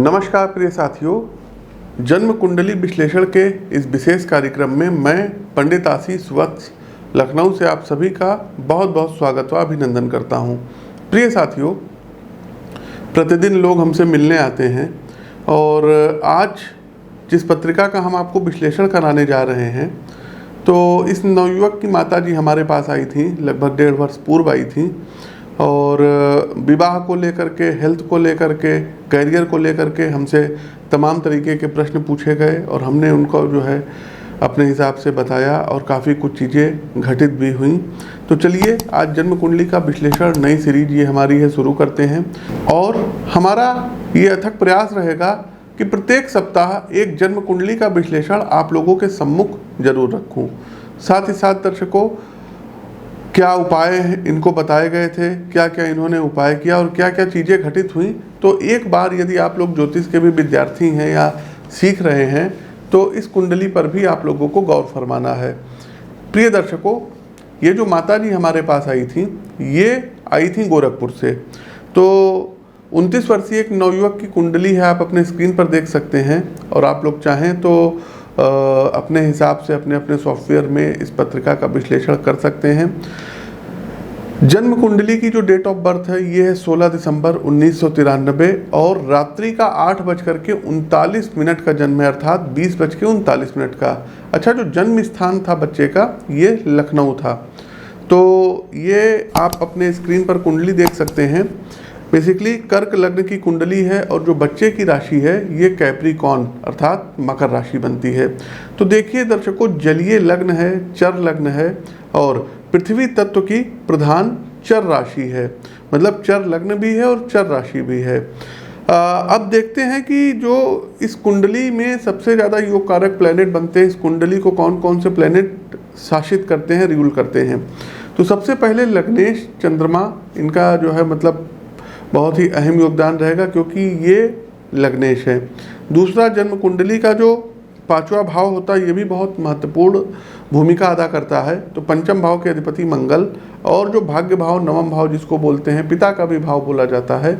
नमस्कार प्रिय साथियों, जन्म कुंडली विश्लेषण के इस विशेष कार्यक्रम में मैं पंडित आशीष वत्स लखनऊ से आप सभी का बहुत बहुत स्वागत व अभिनंदन करता हूं। प्रिय साथियों, प्रतिदिन लोग हमसे मिलने आते हैं और आज जिस पत्रिका का हम आपको विश्लेषण कराने जा रहे हैं, तो इस नवयुवक की माता जी हमारे पास आई थी, लगभग 1.5 वर्ष पूर्व आई थी और विवाह को लेकर के, हेल्थ को लेकर के, कैरियर को लेकर के हमसे तमाम तरीके के प्रश्न पूछे गए और हमने उनको जो है अपने हिसाब से बताया और काफ़ी कुछ चीज़ें घटित भी हुई। तो चलिए आज जन्म कुंडली का विश्लेषण नई सीरीज ये हमारी है शुरू करते हैं और हमारा ये अथक प्रयास रहेगा कि प्रत्येक सप्ताह एक जन्म कुंडली का विश्लेषण आप लोगों के सम्मुख जरूर रखूं। साथ ही साथ दर्शकों, क्या उपाय इनको बताए गए थे, क्या क्या इन्होंने उपाय किया और क्या क्या चीज़ें घटित हुई, तो एक बार यदि आप लोग ज्योतिष के भी विद्यार्थी हैं या सीख रहे हैं तो इस कुंडली पर भी आप लोगों को गौर फरमाना है। प्रिय दर्शकों, ये जो माता जी हमारे पास आई थी, ये आई थी गोरखपुर से। तो 29 वर्षीय एक नवयुवक की कुंडली है, आप अपने स्क्रीन पर देख सकते हैं और आप लोग चाहें तो अपने हिसाब से अपने अपने सॉफ्टवेयर में इस पत्रिका का विश्लेषण कर सकते हैं। जन्म कुंडली की जो डेट ऑफ बर्थ है ये है 16 दिसंबर 1993 और रात्रि का 8:39 का जन्म है, अर्थात 20:39 का। अच्छा, जो जन्म स्थान था बच्चे का ये लखनऊ था। तो ये आप अपने स्क्रीन पर कुंडली देख सकते हैं। बेसिकली कर्क लग्न की कुंडली है और जो बच्चे की राशि है ये कैप्रिकॉर्न अर्थात मकर राशि बनती है। तो देखिए दर्शकों, जलीय लग्न है, चर लग्न है और पृथ्वी तत्व की प्रधान चर राशि है, मतलब चर लग्न भी है और चर राशि भी है। अब देखते हैं कि जो इस कुंडली में सबसे ज़्यादा योग कारक प्लैनेट बनते हैं, इस कुंडली को कौन कौन से प्लैनेट शासित करते हैं, रूल करते हैं। तो सबसे पहले लग्नेश चंद्रमा, इनका जो है मतलब बहुत ही अहम योगदान रहेगा क्योंकि ये लग्नेश है। दूसरा, जन्म कुंडली का जो 5वां भाव होता है ये भी बहुत महत्वपूर्ण भूमिका अदा करता है। तो पंचम भाव के अधिपति मंगल और जो भाग्य भाव, नवम भाव जिसको बोलते हैं, पिता का भी भाव बोला जाता है,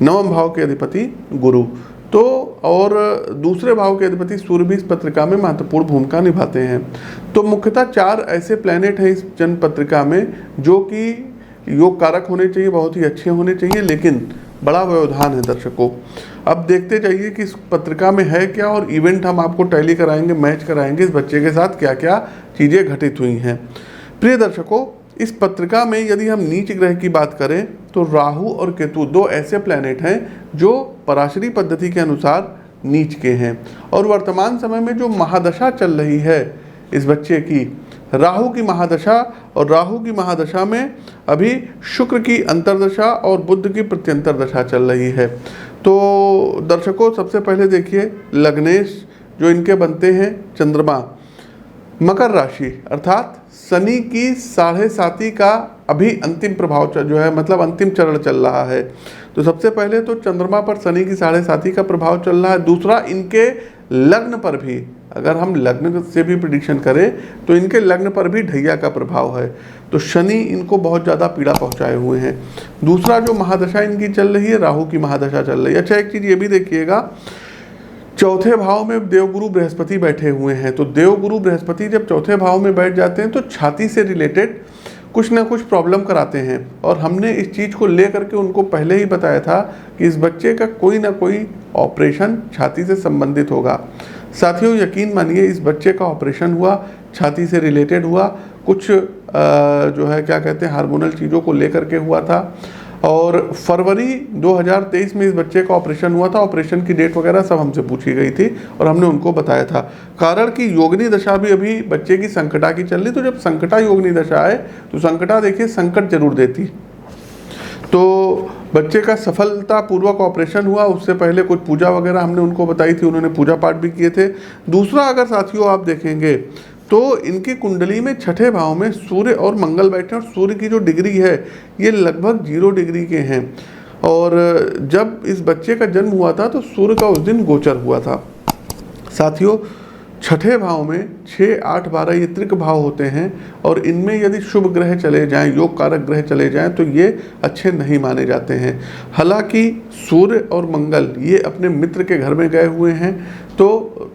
नवम भाव के अधिपति गुरु। तो और दूसरे भाव के अधिपति सूर्य भी इस पत्रिका में महत्वपूर्ण भूमिका निभाते हैं। तो मुख्यतः 4 ऐसे प्लैनेट हैं इस जन्म पत्रिका में जो कि योग कारक होने चाहिए, बहुत ही अच्छे होने चाहिए, लेकिन बड़ा व्यवधान है दर्शकों। अब देखते जाइए कि इस पत्रिका में है क्या और इवेंट हम आपको टैली कराएंगे, मैच कराएंगे इस बच्चे के साथ क्या क्या चीज़ें घटित हुई हैं। प्रिय दर्शकों, इस पत्रिका में यदि हम नीच ग्रह की बात करें तो राहु और केतु 2 ऐसे प्लैनेट हैं जो पराशरी पद्धति के अनुसार नीच के हैं और वर्तमान समय में जो महादशा चल रही है इस बच्चे की, राहु की महादशा, और राहु की महादशा में अभी शुक्र की अंतर्दशा और बुध की प्रत्यंतर दशा चल रही है। तो दर्शकों, सबसे पहले देखिए लग्नेश जो इनके बनते हैं चंद्रमा, मकर राशि अर्थात शनि की 7.5 का अभी अंतिम प्रभाव जो है मतलब अंतिम चरण चल रहा है। तो सबसे पहले तो चंद्रमा पर शनि की 7.5 का प्रभाव चल रहा है। दूसरा, इनके लग्न पर भी, अगर हम लग्न से भी प्रिडिक्शन करें तो इनके लग्न पर भी ढैया का प्रभाव है। तो शनि इनको बहुत ज़्यादा पीड़ा पहुंचाए हुए हैं। दूसरा, जो महादशा इनकी चल रही है, राहु की महादशा चल रही है। अच्छा, एक चीज़ ये भी देखिएगा, चौथे भाव में देवगुरु बृहस्पति बैठे हुए हैं। तो देवगुरु बृहस्पति जब चौथे भाव में बैठ जाते हैं तो छाती से रिलेटेड कुछ ना कुछ प्रॉब्लम कराते हैं और हमने इस चीज़ को लेकर के उनको पहले ही बताया था कि इस बच्चे का कोई ना कोई ऑपरेशन छाती से संबंधित होगा। साथियों, यकीन मानिए इस बच्चे का ऑपरेशन हुआ, छाती से रिलेटेड हुआ, कुछ जो है क्या कहते हैं हार्मोनल चीज़ों को लेकर के हुआ था और फरवरी 2023 में इस बच्चे का ऑपरेशन हुआ था। ऑपरेशन की डेट वगैरह सब हमसे पूछी गई थी और हमने उनको बताया था। कारण कि योगिनी दशा भी अभी बच्चे की संकटा की चल रही, तो जब संकटा योगिनी दशा आए तो संकटा देखिए संकट जरूर देती। तो बच्चे का सफलतापूर्वक ऑपरेशन हुआ, उससे पहले कुछ पूजा वगैरह हमने उनको बताई थी, उन्होंने पूजा पाठ भी किए थे। दूसरा, अगर साथियों आप देखेंगे तो इनकी कुंडली में छठे भाव में सूर्य और मंगल बैठे और सूर्य की जो डिग्री है ये लगभग 0 डिग्री के हैं और जब इस बच्चे का जन्म हुआ था तो सूर्य का उस दिन गोचर हुआ था। साथियों, छठे भाव में 6, 8, 12 ये त्रिक भाव होते हैं और इनमें यदि शुभ ग्रह चले जाएं, योग कारक ग्रह चले जाएं तो ये अच्छे नहीं माने जाते हैं। हालांकि सूर्य और मंगल ये अपने मित्र के घर में गए हुए हैं तो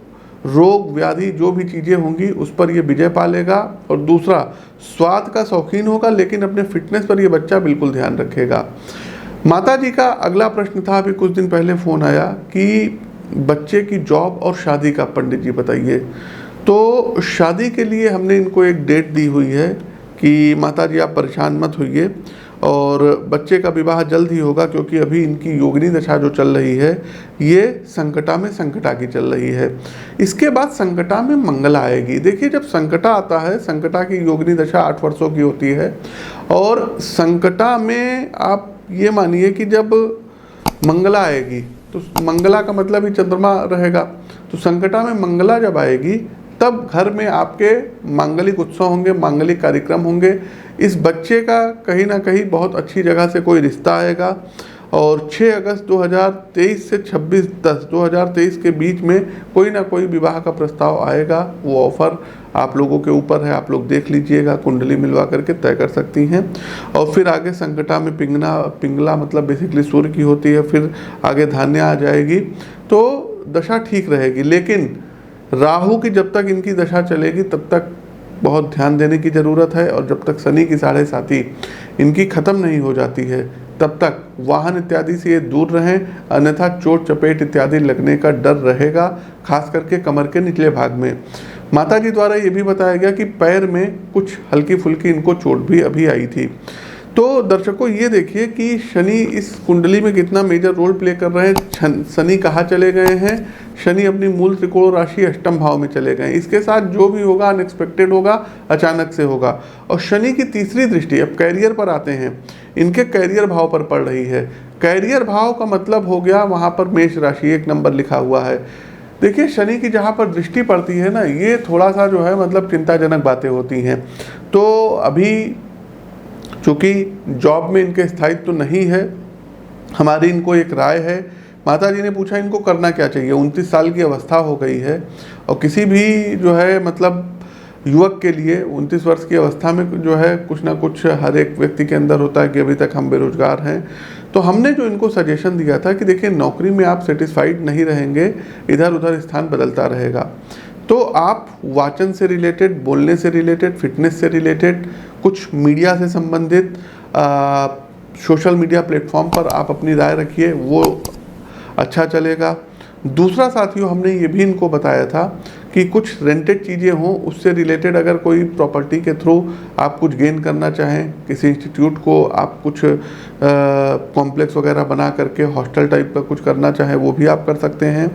रोग व्याधि जो भी चीज़ें होंगी उस पर ये विजय पा लेगा। और दूसरा, स्वाद का शौकीन होगा लेकिन अपने फिटनेस पर ये बच्चा बिल्कुल ध्यान रखेगा। माता जी का अगला प्रश्न था, अभी कुछ दिन पहले फ़ोन आया कि बच्चे की जॉब और शादी का पंडित जी बताइए। तो शादी के लिए हमने इनको एक डेट दी हुई है कि माता जी आप परेशान मत होइए और बच्चे का विवाह जल्द ही होगा, क्योंकि अभी इनकी योगिनी दशा जो चल रही है ये संकटा में संकटा की चल रही है। इसके बाद संकटा में मंगला आएगी। देखिए, जब संकटा आता है, संकटा की योगिनी दशा 8 वर्षों की होती है और संकटा में आप ये मानिए कि जब मंगला आएगी तो मंगला का मतलब ही चंद्रमा रहेगा। तो संकटा में मंगला जब आएगी तब घर में आपके मांगलिक उत्सव होंगे, मांगलिक कार्यक्रम होंगे। इस बच्चे का कहीं ना कहीं बहुत अच्छी जगह से कोई रिश्ता आएगा और 6 अगस्त 2023 से 26/10/2023 के बीच में कोई ना कोई विवाह का प्रस्ताव आएगा। वो ऑफ़र आप लोगों के ऊपर है, आप लोग देख लीजिएगा, कुंडली मिलवा करके तय कर सकती हैं। और फिर आगे संकटा में पिंगला मतलब बेसिकली सूर्य की होती है, फिर आगे धान्य आ जाएगी तो दशा ठीक रहेगी। लेकिन राहु की जब तक इनकी दशा चलेगी तब तक बहुत ध्यान देने की ज़रूरत है और जब तक शनि की 7.5 इनकी ख़त्म नहीं हो जाती है तब तक वाहन इत्यादि से ये दूर रहें, अन्यथा चोट चपेट इत्यादि लगने का डर रहेगा, खास करके कमर के निचले भाग में। माता जी द्वारा ये भी बताया गया कि पैर में कुछ हल्की फुल्की इनको चोट भी अभी आई थी। तो दर्शकों ये देखिए कि शनि इस कुंडली में कितना मेजर रोल प्ले कर रहे हैं। शनि कहाँ चले गए हैं? शनि अपनी मूल त्रिकोण राशि अष्टम भाव में चले गए। इसके साथ जो भी होगा अनएक्सपेक्टेड होगा, अचानक से होगा। और शनि की तीसरी दृष्टि अब कैरियर पर आते हैं, इनके कैरियर भाव पर पड़ रही है। कैरियर भाव का मतलब हो गया वहाँ पर मेष राशि 1 नंबर लिखा हुआ है। देखिए, शनि की जहाँ पर दृष्टि पड़ती है ना, ये थोड़ा सा जो है मतलब चिंताजनक बातें होती हैं। तो अभी चूँकि जॉब में इनके स्थायित्व तो नहीं है, हमारी इनको एक राय है। माता जी ने पूछा इनको करना क्या चाहिए। 29 साल की अवस्था हो गई है और किसी भी जो है मतलब युवक के लिए 29 वर्ष की अवस्था में जो है कुछ ना कुछ हर एक व्यक्ति के अंदर होता है कि अभी तक हम बेरोजगार हैं। तो हमने जो इनको सजेशन दिया था कि देखिए, नौकरी में आप सेटिस्फाइड नहीं रहेंगे, इधर उधर स्थान बदलता रहेगा। तो आप वाचन से रिलेटेड, बोलने से रिलेटेड, फिटनेस से रिलेटेड, कुछ मीडिया से संबंधित सोशल मीडिया प्लेटफॉर्म पर आप अपनी राय रखिए, वो अच्छा चलेगा। दूसरा साथियों, हमने ये भी इनको बताया था कि कुछ रेंटेड चीज़ें हों, उससे रिलेटेड अगर कोई प्रॉपर्टी के थ्रू आप कुछ गेन करना चाहें, किसी इंस्टीट्यूट को आप कुछ कॉम्प्लेक्स वगैरह बना करके हॉस्टल टाइप का कुछ करना चाहें, वो भी आप कर सकते हैं।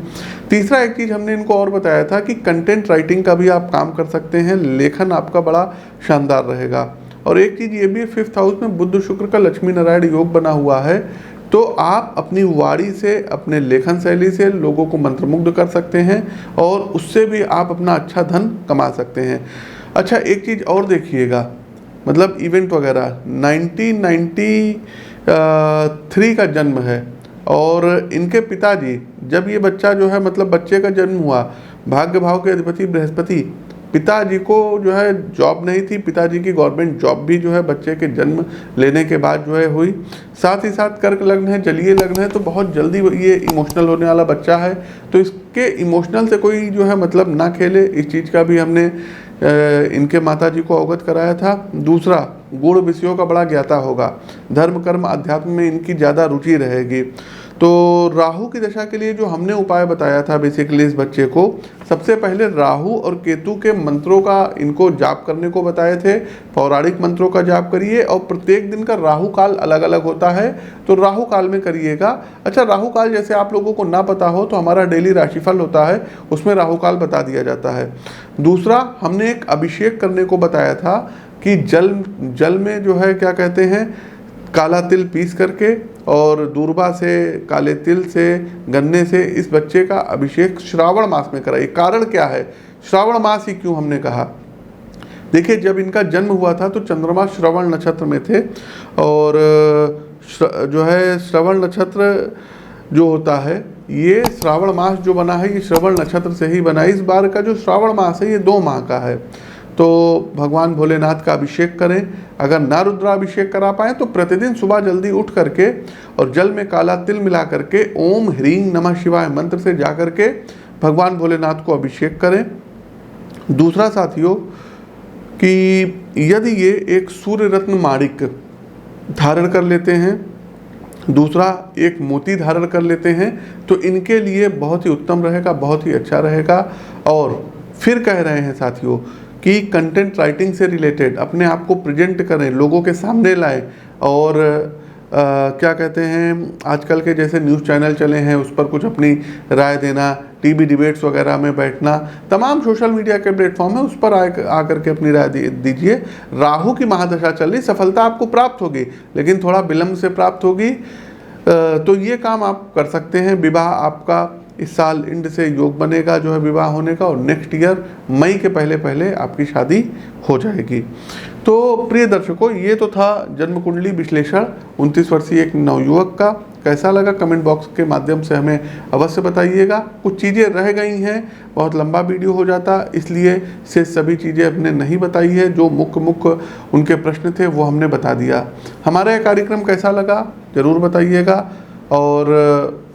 तीसरा एक चीज़ हमने इनको और बताया था कि कंटेंट राइटिंग का भी आप काम कर सकते हैं, लेखन आपका बड़ा शानदार रहेगा। और एक चीज़ ये भी, 5th हाउस में बुध शुक्र का लक्ष्मी नारायण योग बना हुआ है, तो आप अपनी वाणी से, अपने लेखन शैली से लोगों को मंत्रमुग्ध कर सकते हैं और उससे भी आप अपना अच्छा धन कमा सकते हैं। अच्छा, एक चीज़ और देखिएगा, मतलब इवेंट वगैरह 1993 का जन्म है और इनके पिताजी, जब ये बच्चा जो है मतलब बच्चे का जन्म हुआ, भाग्य भाव के अधिपति बृहस्पति, पिताजी को जो है जॉब नहीं थी, पिताजी की गवर्नमेंट जॉब भी जो है बच्चे के जन्म लेने के बाद जो है हुई। साथ ही साथ कर्क लग्न है, जलीय लग्न है, तो बहुत जल्दी ये इमोशनल होने वाला बच्चा है। तो इसके इमोशनल से कोई जो है मतलब ना खेले, इस चीज़ का भी हमने इनके माताजी को अवगत कराया था। दूसरा, गुण विषयों का बड़ा ज्ञाता होगा, धर्म कर्म अध्यात्म में इनकी ज़्यादा रुचि रहेगी। तो राहु की दशा के लिए जो हमने उपाय बताया था बेसिकली इस बच्चे को, सबसे पहले राहु और केतु के मंत्रों का इनको जाप करने को बताए थे। पौराणिक मंत्रों का जाप करिए और प्रत्येक दिन का राहु काल अलग अलग होता है, तो राहु काल में करिएगा। अच्छा, राहु काल जैसे आप लोगों को ना पता हो तो हमारा डेली राशिफल होता है, उसमें राहु काल बता दिया जाता है। दूसरा, हमने एक अभिषेक करने को बताया था कि जल में जो है क्या कहते हैं, काला तिल पीस करके और दूर्वा से, काले तिल से, गन्ने से इस बच्चे का अभिषेक श्रावण मास में कराइए। कारण क्या है, श्रावण मास ही क्यों हमने कहा? देखिए, जब इनका जन्म हुआ था तो चंद्रमा श्रवण नक्षत्र में थे और जो है श्रवण नक्षत्र जो होता है ये श्रावण मास जो बना है ये श्रवण नक्षत्र से ही बना है। इस बार का जो श्रावण मास है ये 2 माह का है। तो भगवान भोलेनाथ का अभिषेक करें। अगर ना रुद्राभिषेक करा पाए तो प्रतिदिन सुबह जल्दी उठ करके और जल में काला तिल मिला करके ओम ह्रीं नमः शिवाय मंत्र से जा करके भगवान भोलेनाथ को अभिषेक करें। दूसरा साथियों कि यदि ये एक सूर्य रत्न माणिक धारण कर लेते हैं, दूसरा एक मोती धारण कर लेते हैं, तो इनके लिए बहुत ही उत्तम रहेगा, बहुत ही अच्छा रहेगा। और फिर कह रहे हैं साथियों कि कंटेंट राइटिंग से रिलेटेड अपने आप को प्रेजेंट करें, लोगों के सामने लाएं। और क्या कहते हैं, आजकल के जैसे न्यूज़ चैनल चले हैं उस पर कुछ अपनी राय देना, टीवी डिबेट्स वगैरह में बैठना, तमाम सोशल मीडिया के प्लेटफॉर्म है उस पर आकर के अपनी राय दीजिए। राहु की महादशा चल रही, सफलता आपको प्राप्त होगी लेकिन थोड़ा विलंब से प्राप्त होगी। तो ये काम आप कर सकते हैं। विवाह आपका इस साल इंड से योग बनेगा जो है विवाह होने का, और नेक्स्ट ईयर मई के पहले पहले आपकी शादी हो जाएगी। तो प्रिय दर्शकों, ये तो था जन्म कुंडली विश्लेषण 29 वर्षीय एक नवयुवक का। कैसा लगा कमेंट बॉक्स के माध्यम से हमें अवश्य बताइएगा। कुछ चीज़ें रह गई हैं, बहुत लंबा वीडियो हो जाता, इसलिए से सभी चीज़ें हमने नहीं बताई है। जो मुख्य उनके प्रश्न थे वो हमने बता दिया। हमारा यह कार्यक्रम कैसा लगा ज़रूर बताइएगा। और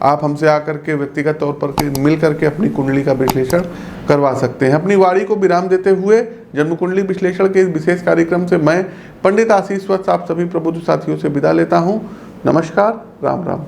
आप हमसे आकर के व्यक्तिगत तौर पर मिल करके अपनी कुंडली का विश्लेषण करवा सकते हैं। अपनी वाणी को विराम देते हुए जन्म कुंडली विश्लेषण के इस विशेष कार्यक्रम से मैं पंडित आशीष वत्स आप सभी प्रबुद्ध साथियों से विदा लेता हूं। नमस्कार, राम राम।